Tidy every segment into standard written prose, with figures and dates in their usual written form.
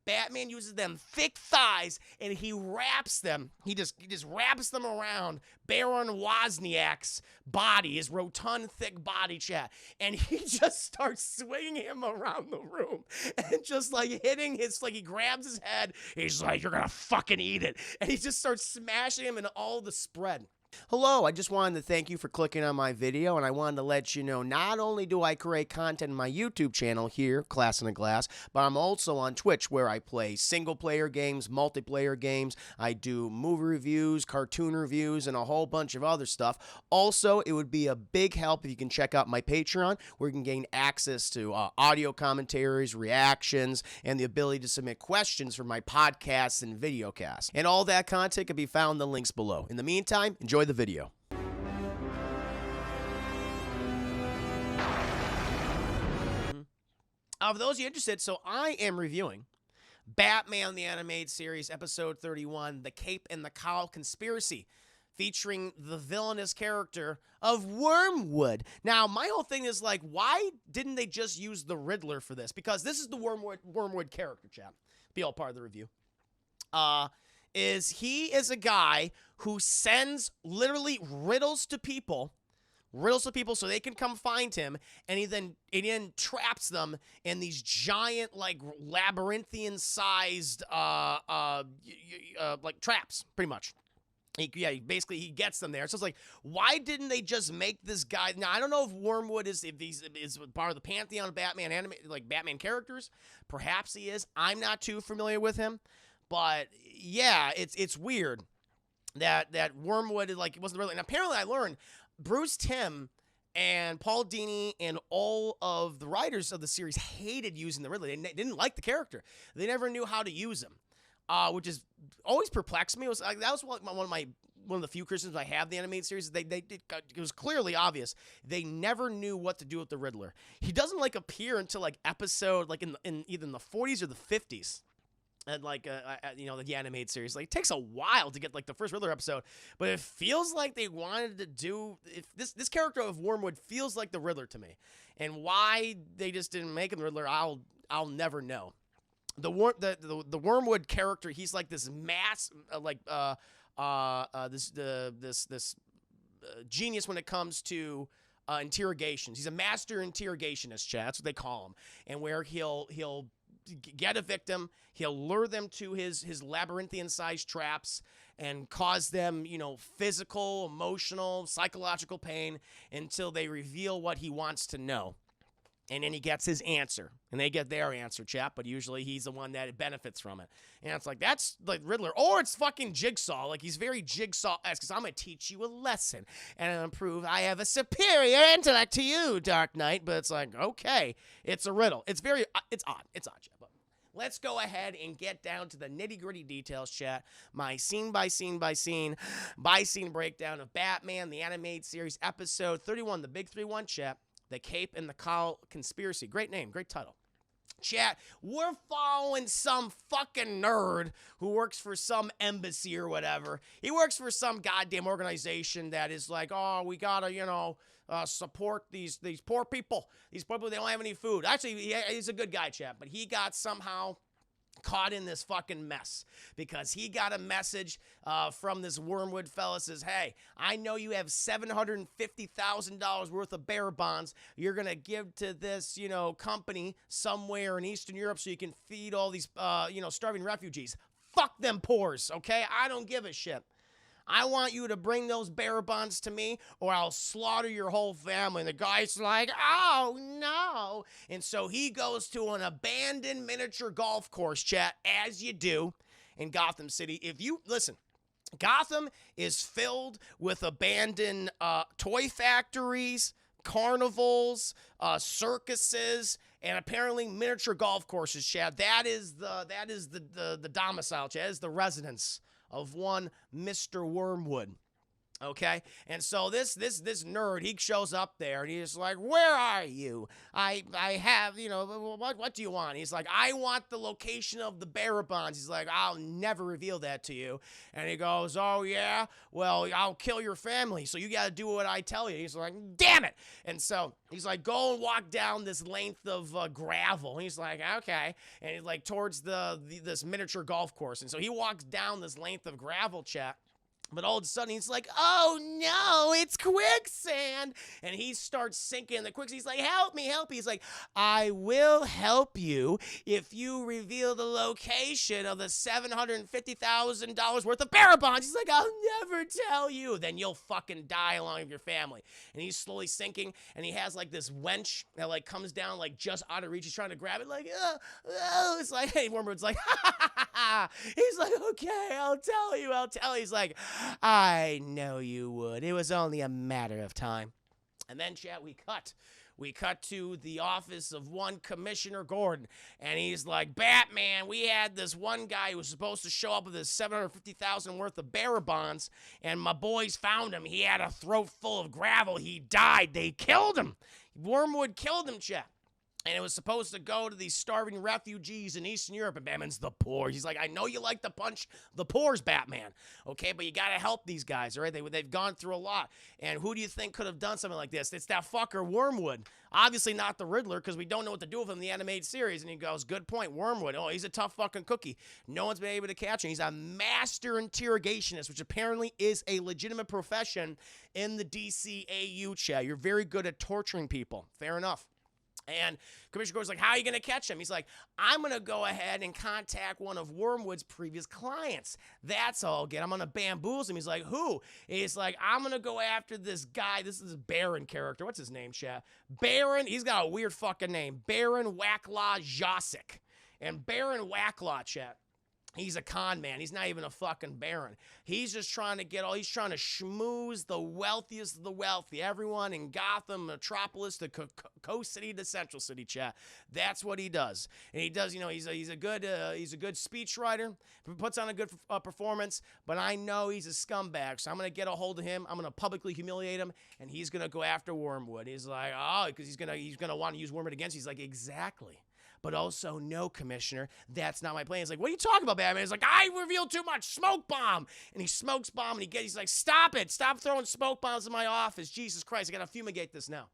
Batman uses them thick thighs and he wraps them. He just wraps them around Baron Wozniak's body, his rotund, thick body, chat. And he just starts swinging him around the room and just like hitting his, like he grabs his head. He's like, you're gonna fucking eat it. And he just starts smashing him in all the spread. Hello, I just wanted to thank you for clicking on my video, and I wanted to let you know not only do I create content in my YouTube channel here, Class in a Glass, but I'm also on Twitch where I play single-player games, multiplayer games, I do movie reviews, cartoon reviews, and a whole bunch of other stuff. Also, it would be a big help if you can check out my Patreon, where you can gain access to audio commentaries, reactions, and the ability to submit questions for my podcasts and videocasts. And all that content can be found in the links below. In the meantime, enjoy the video. For those of you interested, so I am reviewing Batman the Animated Series, Episode 31, The Cape and the Cowl Conspiracy, featuring the villainous character of Wormwood. Now, my whole thing is like, why didn't they just use the Riddler for this? Because this is the Wormwood character, chap. Be all part of the review. He is a guy who sends literally riddles to people so they can come find him, and he then traps them in these giant, like, labyrinthian sized like traps, pretty much. Basically he gets them there. So it's like, why didn't they just make this guy? Now, I don't know if Wormwood is part of the pantheon of Batman Batman characters. Perhaps he is. I'm not too familiar with him. But yeah, it's weird that Wormwood wasn't really. And apparently, I learned Bruce Timm and Paul Dini and all of the writers of the series hated using the Riddler. They didn't like the character. They never knew how to use him, which is always perplexed me. That was one of the few criticisms I have the animated series. It was clearly obvious they never knew what to do with the Riddler. He doesn't appear until episode in either in the 40s or the 50s. And the animated series, it takes a while to get the first Riddler episode, but it feels like they wanted to do this character of Wormwood feels like the Riddler to me, and why they just didn't make him the Riddler, I'll never know. The Wormwood character, he's like this mass this genius when it comes to interrogations. He's a master interrogationist, chat. That's what they call him, and where he'll get a victim, he'll lure them to his labyrinthian-sized traps and cause them, physical, emotional, psychological pain until they reveal what he wants to know. And then he gets his answer, and they get their answer, chap, but usually he's the one that benefits from it. And it's like, that's like Riddler, or it's fucking Jigsaw. He's very Jigsaw-esque, because I'm going to teach you a lesson, and prove I have a superior intellect to you, Dark Knight. But it's like, okay, it's a riddle. It's odd, chap. But let's go ahead and get down to the nitty-gritty details, chat. My scene-by-scene breakdown of Batman, the Animated Series, Episode 31, the Big 3-1, chat. The Cape and the Cowl Conspiracy. Great name, great title. Chat, we're following some fucking nerd who works for some embassy or whatever. He works for some goddamn organization that is like, oh, we gotta, support these poor people. These poor people, they don't have any food. Actually, he's a good guy, chat, but he got somehow caught in this fucking mess because he got a message from this Wormwood fella. Says, hey, I know you have $750,000 worth of bearer bonds you're gonna give to this company somewhere in Eastern Europe so you can feed all these starving refugees. Fuck them poors, okay? I don't give a shit. I want you to bring those bearer bonds to me or I'll slaughter your whole family. And the guy's like, oh, no. And so he goes to an abandoned miniature golf course, chat, as you do in Gotham City. If you, listen, Gotham is filled with abandoned toy factories, carnivals, circuses, and apparently miniature golf courses, Chad. That is the domicile, Chad. That is the residence of one Mr. Wormwood. Okay, and so this nerd, he shows up there and he's like, "Where are you? I have, what do you want?" He's like, "I want the location of the bearer bonds." He's like, "I'll never reveal that to you." And he goes, "Oh yeah, well I'll kill your family, so you got to do what I tell you." He's like, "Damn it!" And so he's like, "Go and walk down this length of gravel." And he's like, "Okay," and he's like towards this miniature golf course, and so he walks down this length of gravel, chat. But all of a sudden, he's like, "Oh no, it's quicksand." And he starts sinking in the quicksand. He's like, "Help me, help me." He's like, "I will help you if you reveal the location of the $750,000 worth of bearer bonds." He's like, "I'll never tell you. Then you'll fucking die along with your family." And he's slowly sinking. And he has like this wench that like comes down like just out of reach. He's trying to grab it like, oh. It's like, hey, Wormwood's like, ha ha ha ha. He's like, "Okay, I'll tell you, I'll tell you." He's like, "I know you would. It was only a matter of time." And then, chat, we cut to the office of one Commissioner Gordon, and he's like, "Batman, we had this one guy who was supposed to show up with his $750,000 worth of bearer bonds, and my boys found him. He had a throat full of gravel. He died. They killed him. Wormwood killed him, chat. And it was supposed to go to these starving refugees in Eastern Europe. And Batman's the poor. He's like, "I know you like to punch the poors, Batman. Okay, but you got to help these guys, all right? They've gone through a lot. And who do you think could have done something like this? It's that fucker Wormwood. Obviously not the Riddler, because we don't know what to do with him in the animated series." And he goes, "Good point, Wormwood. Oh, he's a tough fucking cookie. No one's been able to catch him. He's a master interrogationist," which apparently is a legitimate profession in the DCAU, chat. You're very good at torturing people. Fair enough. And Commissioner Gordon's like, "How are you going to catch him?" He's like, "I'm going to go ahead and contact one of Wormwood's previous clients. That's all good. I'm going to bamboozle him." He's like, "Who?" He's like, "I'm going to go after this guy." This is a Baron character. What's his name, chat? Baron. He's got a weird fucking name. Baron Wacklaw Jozek. And Baron Wacklaw, chat, he's a con man. He's not even a fucking baron. He's just trying to he's trying to schmooze the wealthiest of the wealthy. Everyone in Gotham, Metropolis, the Coast City, the Central City, chat. That's what he does. And he does, he's a good speech writer, puts on a good performance, but I know he's a scumbag, so I'm going to get a hold of him. I'm going to publicly humiliate him, and he's going to go after Wormwood. He's like, "Oh, because he's going to want to use Wormwood against you." He's like, "Exactly. But also, no, Commissioner, that's not my plan." He's like, "What are you talking about, Batman?" He's like, "I revealed too much. Smoke bomb." And he smokes bomb, and he's like, "Stop it. Stop throwing smoke bombs in my office. Jesus Christ, I got to fumigate this now."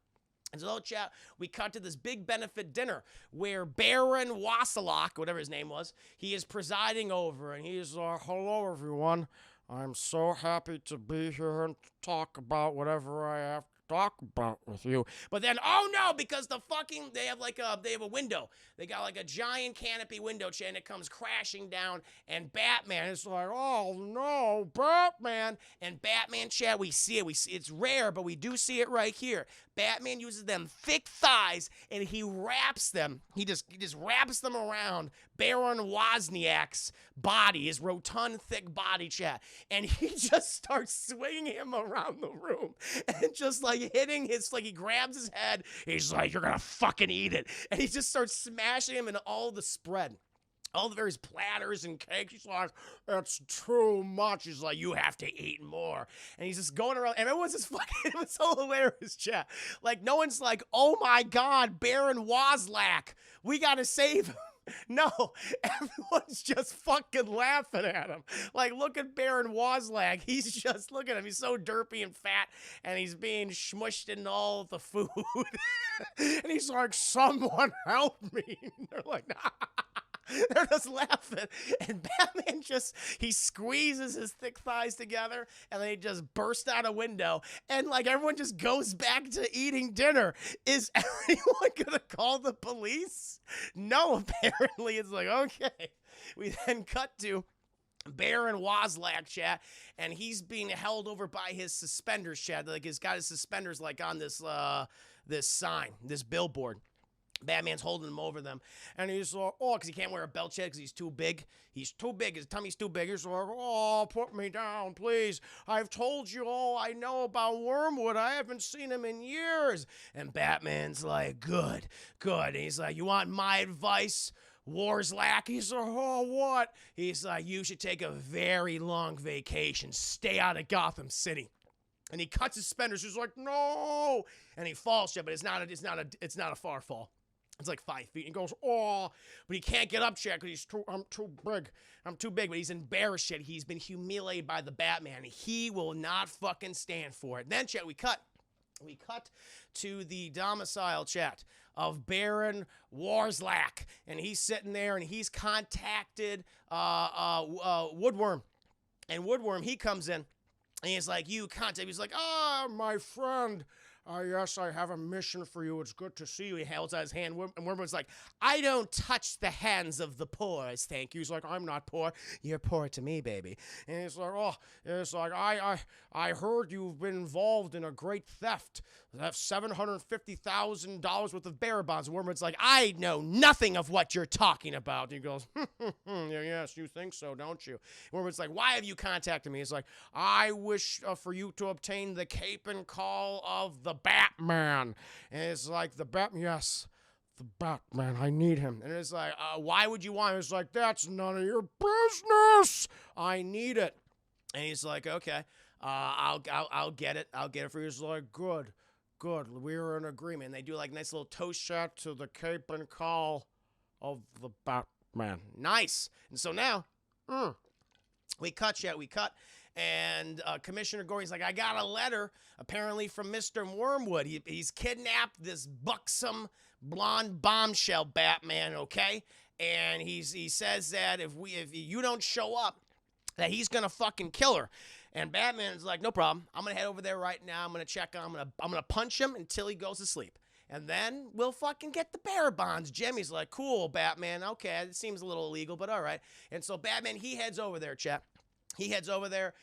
And so, chat, we cut to this big benefit dinner where Baron Wasselach, whatever his name was, he is presiding over, and he's like, "Hello, everyone. I'm so happy to be here and talk about whatever I have talk about with you." But then, oh no, because they have a window. They got like a giant canopy window chain that comes crashing down, and Batman is like, "Oh no, Batman." And Batman, chat, we see it. It's rare, but we do see it right here. Batman uses them thick thighs, and he wraps them. He just wraps them around Baron Wozniak's body, his rotund, thick body, chat. And he just starts swinging him around the room and just like hitting he grabs his head. He's like, "You're going to fucking eat it." And he just starts smashing him into all the spread. All the various platters and cakes. He's like, "It's too much." He's like, "You have to eat more." And he's just going around, and everyone's just fucking, it was so hilarious, chat. Like, no one's like, "Oh my God, Baron Wozlak, we gotta save him." No, everyone's just fucking laughing at him. Like, look at Baron Wozlak. He's just, look at him. He's so derpy and fat, and he's being smushed into all the food. And he's like, "Someone help me." And they're like, "Nah." They're just laughing. And Batman he squeezes his thick thighs together, and then he just bursts out a window. And like everyone just goes back to eating dinner. Is everyone gonna call the police? No, apparently. It's like, okay. We then cut to Baron Wozlak, chat, and he's being held over by his suspenders, chat. Like he's got his suspenders like on this sign, this billboard. Batman's holding him over them, and he's like, "Oh," because he can't wear a belt yet because he's too big. He's too big. His tummy's too big. He's like, "Oh, put me down, please. I've told you all I know about Wormwood. I haven't seen him in years." And Batman's like, "Good, good." And he's like, "You want my advice, Warzlak?" He's like, "Oh, what?" He's like, "You should take a very long vacation. Stay out of Gotham City." and he cuts his suspenders. He's like, no, and he falls, Chet, but it's not a far fall. It's like 5 feet. He goes, oh, but he can't get up, Chet, because I'm too big. I'm too big, but he's embarrassed, Chet. He's been humiliated by the Batman. He will not fucking stand for it. Then, Chet, we cut to the domicile, Chet, of Baron Warzlak, and he's sitting there, and he's contacted Woodworm, and Woodworm, he comes in, and he's like, he's like, my friend, yes, I have a mission for you. It's good to see you. He holds out his hand, and Wormwood's like, I don't touch the hands of the poor, thank you. He's like, I'm not poor. You're poor to me, baby. And he's like, I heard you've been involved in a great theft. That's $750,000 worth of bearer bonds. And Wormwood's like, I know nothing of what you're talking about. And he goes, yes, you think so, don't you? And Wormwood's like, why have you contacted me? He's like, I wish for you to obtain the cape and call of the Batman. And it's like, yes, the Batman, I need him. And it's like, why would you want him? It's like, that's none of your business. I need it. And he's like, okay, I'll get it. I'll get it for you. He's like, good. We're in agreement. And they do like a nice little toast shot to the cape and call of the Batman. Nice. And so now, we cut. And Commissioner Gordon's like, I got a letter, apparently from Mr. Wormwood. He's kidnapped this buxom, blonde bombshell Batman, okay? And he says that if you don't show up, that he's gonna fucking kill her. And Batman's like, no problem. I'm gonna head over there right now. I'm gonna check on him. I'm gonna punch him until he goes to sleep. And then we'll fucking get the bearer bonds. Jimmy's like, cool, Batman. Okay, it seems a little illegal, but all right. And so Batman, he heads over there, Chet. He heads over there,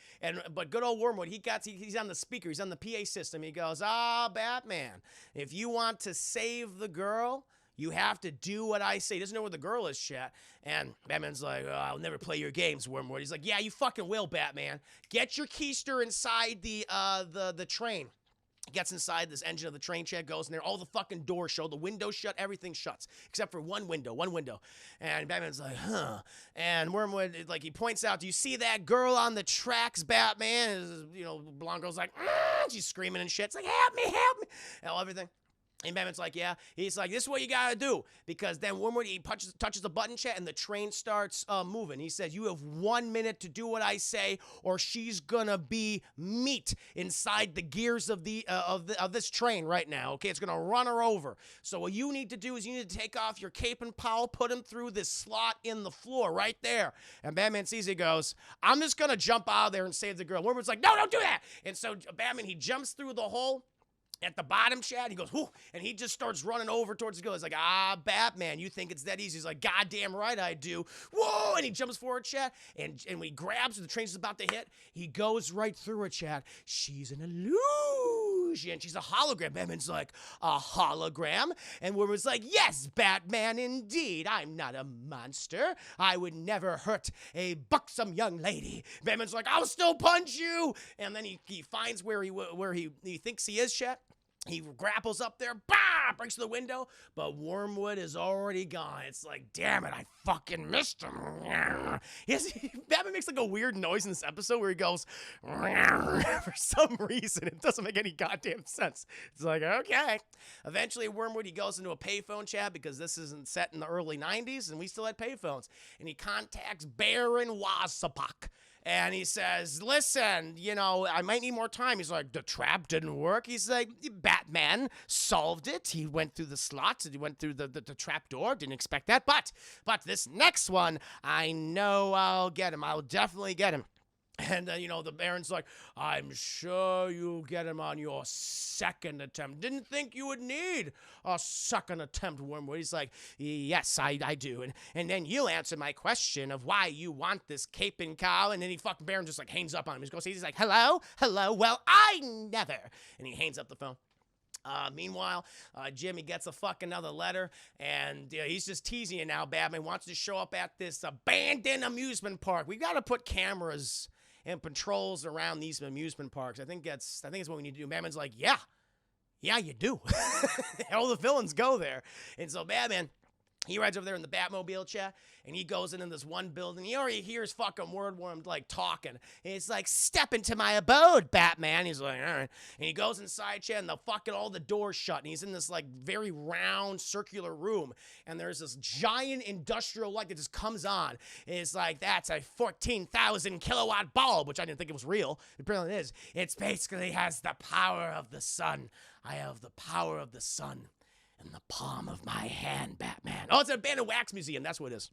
but good old Wormwood, he's on the speaker, he's on the PA system. He goes, Batman, if you want to save the girl, you have to do what I say. He doesn't know where the girl is, Chet. And Batman's like, I'll never play your games, Wormwood. He's like, yeah, you fucking will, Batman. Get your keister inside the train. Gets inside this engine of the train, Chet, goes in there. All the fucking doors show. The windows shut. Everything shuts. Except for one window. And Batman's like, huh. And Wormwood, like, he points out, do you see that girl on the tracks, Batman? Blonde girl's like, she's screaming and shit. It's like, help me. And everything. And Batman's like, yeah. He's like, this is what you gotta do. Because then Wormwood, he touches the button, Chet, and the train starts moving. He says, you have 1 minute to do what I say, or she's gonna be meat inside the gears of this train right now, okay? It's gonna run her over. So what you need to do is you need to take off your cape and cowl, put him through this slot in the floor right there. And Batman sees it, goes, I'm just gonna jump out of there and save the girl. Wormwood's like, no, don't do that. And so Batman, he jumps through the hole at the bottom, Chad. He goes, whoo, and he just starts running over towards the girl. He's like, Batman, you think it's that easy? He's like, goddamn right I do. Whoa, and he jumps forward, Chad, and when he grabs her, the train's about to hit, he goes right through her, Chad. She's an illusion. She's a hologram. Batman's like, a hologram? And Wormwood's like, yes, Batman, indeed. I'm not a monster. I would never hurt a buxom young lady. Batman's like, I'll still punch you. And then he finds where he thinks he is, Chad. He grapples up there, breaks the window, but Wormwood is already gone. It's like, damn it, I fucking missed him. Batman makes like a weird noise in this episode where he goes, for some reason. It doesn't make any goddamn sense. It's like, okay. Eventually, Wormwood, he goes into a payphone chat because this isn't set in the early 90s, and we still had payphones. And he contacts Baron Wazapak. And he says, listen, I might need more time. He's like, the trap didn't work. He's like, Batman solved it. He went through the slots. He went through the trap door. Didn't expect that. But this next one, I know I'll get him. I'll definitely get him. And, the Baron's like, I'm sure you'll get him on your second attempt. Didn't think you would need a second attempt, Wormwood. He's like, yes, I do. And then you'll answer my question of why you want this cape and cowl. And then fucking Baron just, like, hangs up on him. He's like, hello? Well, I never. And he hangs up the phone. Meanwhile, Jimmy gets a fucking another letter, and he's just teasing you now. Batman wants to show up at this abandoned amusement park. We got to put cameras and patrols around these amusement parks. I think it's what we need to do. Batman's like, yeah, you do. All the villains go there. And so Batman, He rides over there in the Batmobile, chat, and he goes into this one building. He already hears fucking Wordworm, like, talking. And it's like, step into my abode, Batman. He's like, all right. And he goes inside, chat, and all the doors shut. And he's in this, like, very round, circular room. And there's this giant industrial light that just comes on. And it's like, that's a 14,000 kilowatt bulb, which I didn't think it was real. It apparently is. It basically has the power of the sun. I have the power of the sun in the palm of my hand, Batman. Oh, it's an abandoned wax museum. That's what it is.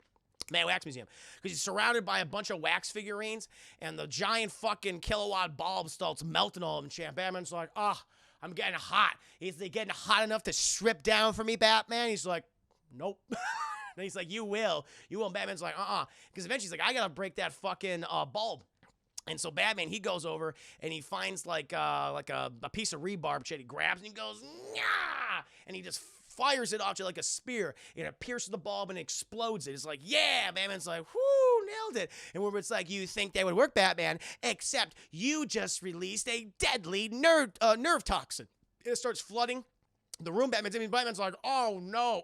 Man, wax museum. Because he's surrounded by a bunch of wax figurines, and the giant fucking kilowatt bulb starts melting all of them. Champ. Batman's like, I'm getting hot. Is they getting hot enough to strip down for me, Batman? He's like, nope. And he's like, you will. You will. And Batman's like, Because eventually he's like, I gotta break that fucking bulb. And so Batman, he goes over and he finds like a piece of rebarb shit. He grabs and he goes, nah! And he just fires it off to like a spear, and it pierces the bulb and explodes it. It's like, yeah, Batman's like, whoo, nailed it. And Wordwood's like, you think that would work, Batman, except you just released a deadly nerve toxin. It starts flooding the room. Batman's like, oh no.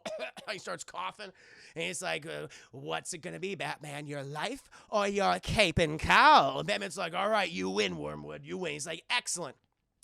He starts coughing. And he's like, what's it gonna be, Batman? Your life or your cape and cowl? And Batman's like, all right, you win, Wormwood, you win. He's like, excellent.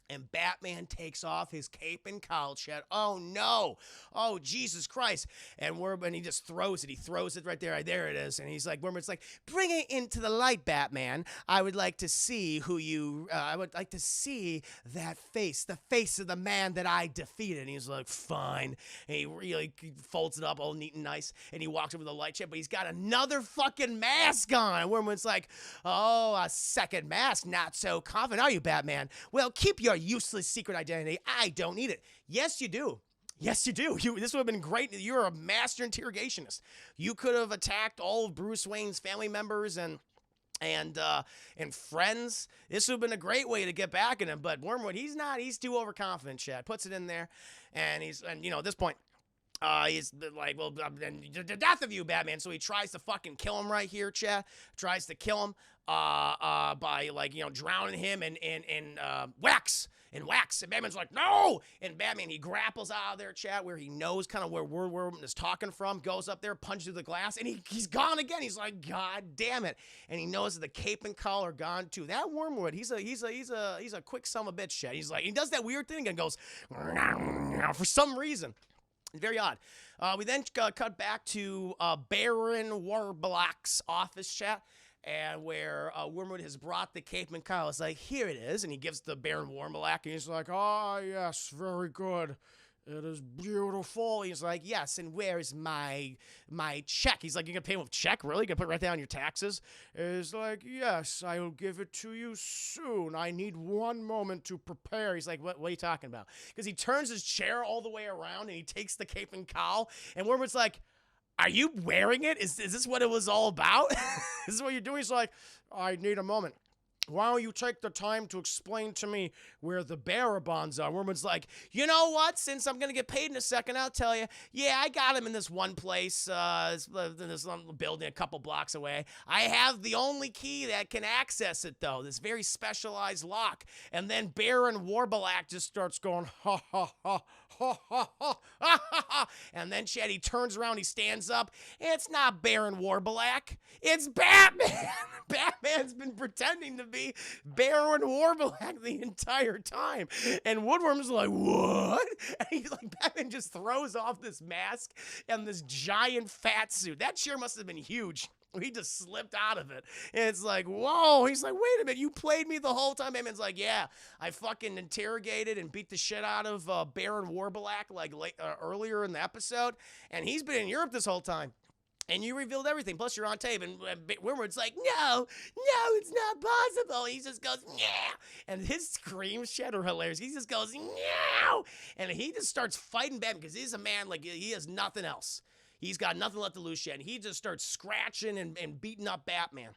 And Batman takes off his cape and cowl, chat. Oh, no. Oh, Jesus Christ. And he just throws it. He throws it right there. There it is. And he's like, Wormwood's like, bring it into the light, Batman. I would like to see I would like to see that face, the face of the man that I defeated. And he's like, fine. And he really folds it up all neat and nice. And he walks over the light, chat, but he's got another fucking mask on. And Wormwood's like, oh, a second mask. Not so confident, are you, Batman? Well, keep your useless secret identity. I don't need it. Yes, you do. Yes, you do. This would have been great. You're a master interrogationist. You could have attacked all of Bruce Wayne's family members and friends. This would have been a great way to get back at him. But Wormwood, he's not. He's too overconfident, Chad. Puts it in there, and at this point, he's like, well, the death of you, Batman. So he tries to fucking kill him right here, Chad. Tries to kill him by drowning him in wax. And Batman's like, no! And Batman, he grapples out of there, chat, where he knows kind of where Wormwood is talking from, goes up there, punches through the glass, and he's gone again. He's like, God damn it. And he knows that the cape and cowl are gone too. That Wormwood, he's a quick son of a bitch, chat. He's like, he does that weird thing and goes, for some reason. Very odd. We then cut back to Baron Warblack's office, chat, and where Wormwood has brought the cape and cowl. It's like, here it is, and he gives the Baron Warblack, and he's like, yes, very good. It is beautiful. He's like, yes, and where's my check? He's like, you gonna pay him with check? Really? You gonna put it right down on your taxes? He's like, yes, I will give it to you soon. I need one moment to prepare. He's like, what are you talking about? Because he turns his chair all the way around, and he takes the cape and cowl, and Wormwood's like, are you wearing it? Is this what it was all about? This is what you're doing? He's like, I need a moment. Why don't you take the time to explain to me where the bearer bonds are? Wormwood's like, you know what? Since I'm going to get paid in a second, I'll tell you. Yeah, I got him in this one place, in this building a couple blocks away. I have the only key that can access it, though, this very specialized lock. And then Baron Warblack just starts going, ha, ha, ha. Ha, ha, ha, ha, ha. And then Chad, he turns around, he stands up. It's not Baron Warblack. It's Batman. Batman's been pretending to be Baron Warblack the entire time. And Woodworm's like, what? And he's like, Batman just throws off this mask and this giant fat suit. That chair must have been huge. He just slipped out of it. And it's like, whoa. He's like, wait a minute. You played me the whole time. Batman's like, yeah, I fucking interrogated and beat the shit out of Baron Warblack earlier in the episode. And he's been in Europe this whole time. And you revealed everything. Plus, you're on tape. And Wormwood's like, no, it's not possible. He just goes, yeah. And his screams, Chad, are hilarious. He just goes, no. And he just starts fighting Batman because he's a man, like, he has nothing else. He's got nothing left to lose yet. And he just starts scratching and beating up Batman.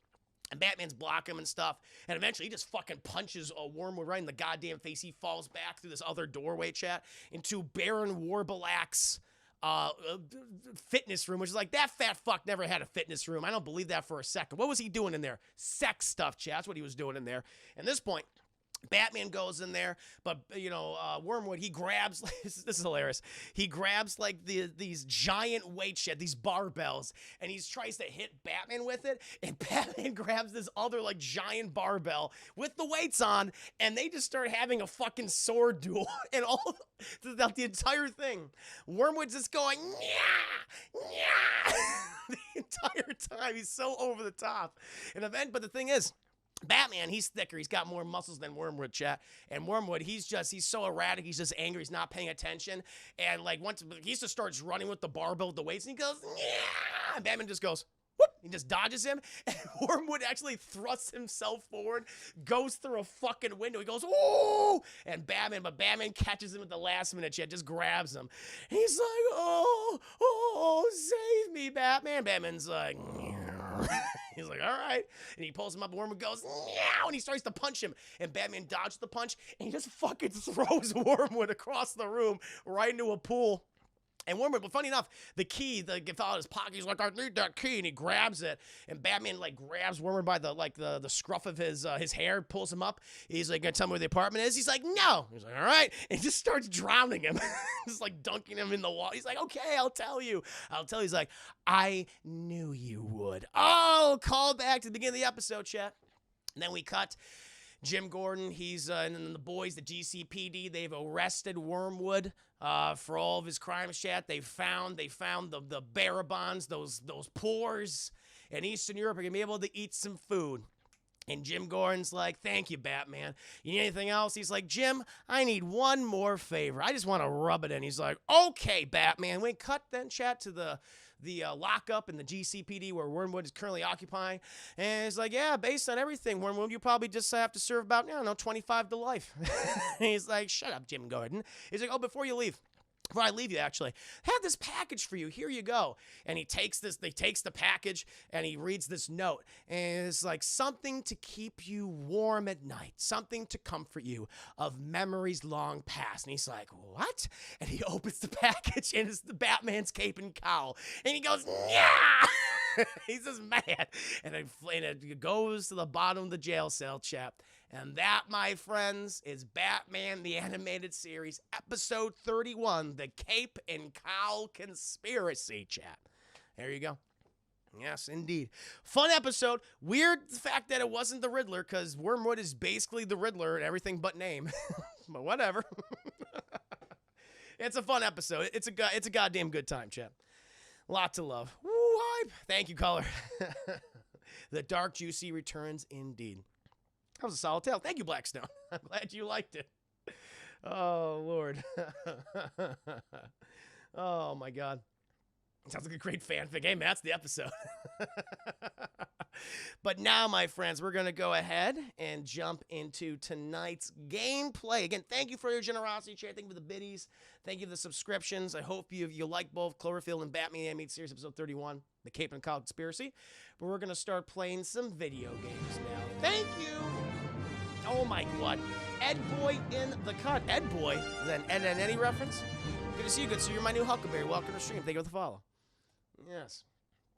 And Batman's blocking him and stuff. And eventually he just fucking punches Wormwood right in the goddamn face. He falls back through this other doorway, chat, into Baron Warblack's fitness room, which is like, that fat fuck never had a fitness room. I don't believe that for a second. What was he doing in there? Sex stuff, chat. That's what he was doing in there. At this point, Batman goes in there, but Wormwood, he grabs. This is hilarious. He grabs like these giant weight shit, these barbells, and he tries to hit Batman with it. And Batman grabs this other like giant barbell with the weights on, and they just start having a fucking sword duel. And all throughout the entire thing, Wormwood's just going the entire time. He's so over the top. But the thing is, Batman, he's thicker. He's got more muscles than Wormwood, chat. And Wormwood, he's so erratic. He's just angry. He's not paying attention. And like once he just starts running with the barbell, with the weights, and he goes, yeah. And Batman just goes, whoop. He just dodges him. And Wormwood actually thrusts himself forward, goes through a fucking window. He goes, oh! And Batman catches him at the last minute, chat. Just grabs him. And he's like, oh, save me, Batman. Batman's like, he's like, all right. And he pulls him up, and Wormwood goes, meow, and he starts to punch him. And Batman dodges the punch, and he just fucking throws Wormwood across the room right into a pool. And Wormwood, but funny enough, the key, fell out of his pocket. He's like, I need that key, and he grabs it. And Batman like grabs Wormwood by the scruff of his hair, pulls him up. He's like, gonna tell me where the apartment is? He's like, no. He's like, all right. And he just starts drowning him, just like dunking him in the water. He's like, okay, I'll tell you. He's like, I knew you would. Oh, call back to the beginning of the episode, chat. And then we cut. Jim Gordon, he's and then the boys, the GCPD, they've arrested Wormwood for all of his crimes, chat. They found the barabons, those pores in Eastern Europe are gonna be able to eat some food. And Jim Gordon's like, thank you, Batman. You need anything else? He's like, Jim, I need one more favor. I just want to rub it in. He's like, okay, Batman. We cut then, chat, to the lockup in the GCPD where Wormwood is currently occupying. And he's like, yeah, based on everything, Wormwood, you probably just have to serve about, 25 to life. And he's like, shut up, Jim Gordon. He's like, oh, before you leave, before I leave you, actually, I have this package for you. Here you go. And he takes the package, and he reads this note. And it's like, something to keep you warm at night, something to comfort you of memories long past. And he's like, what? And he opens the package, and it's the Batman's cape and cowl. And he goes, yeah! He's just mad. And it goes to the bottom of the jail cell, chap. And that, my friends, is Batman the Animated Series, episode 31, The Cape and Cowl Conspiracy, chat. There you go. Yes, indeed. Fun episode. Weird the fact that it wasn't the Riddler, because Wormwood is basically the Riddler and everything but name. But whatever. It's a fun episode. It's a goddamn good time, chat. Lot to love. Woo, hype. Thank you, caller. The Dark Juicy returns indeed. That was a solid tale. Thank you, Blackstone. I'm glad you liked it. Oh, Lord. Oh, my God. Sounds like a great fanfic. Hey, man, that's the episode. But now, my friends, we're going to go ahead and jump into tonight's gameplay. Again, thank you for your generosity, chat. Thank you for the biddies. Thank you for the subscriptions. I hope you like both Cloverfield and Batman the Animated Series, episode 31, The Cape and Cowl Conspiracy. But we're going to start playing some video games now. Thank you. Oh, my God. Ed Boy in the cut. Ed Boy? Is that an Ed and Eddie reference? Good to see you. Good to see you. You're my new Huckleberry. Welcome to the stream. Thank you for the follow. Yes.